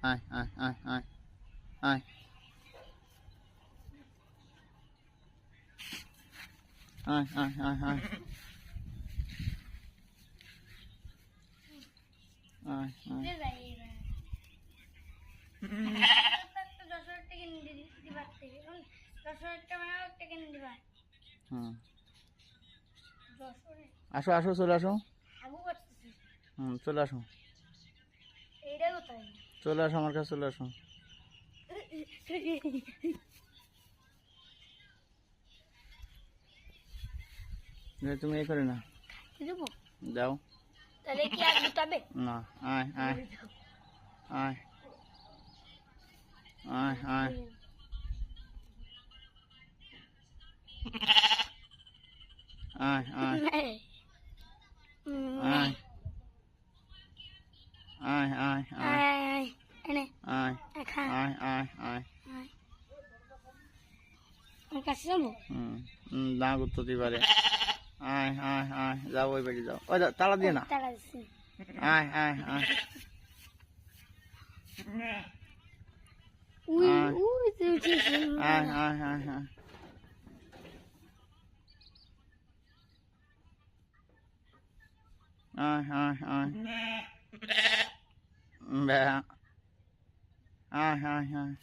আয় আয় আয় আয় আয় আয় আয় আয় আয় আয় আসো আসো চলে আসো চলে আসো চলে আসো আমার কাছে চলে আসো তুমি এই করে না দাও তাহলে কি আর গুতাবে না আয় আয় আয় আয় আয় আয় আয় আয় আয় আয় আয় এনে আয় খা আয় আয় আয় আমার কাছে যাবো না করতে পারে আয় আয় আয় যাও ওই বাড়ি যাও ওই তালা দিয়ে না টাকা দিচ্ছি আয় আয় আয় উই উই তুই আয় আয় আয় আয় আয় আয় আয় বে আয় আয় আয়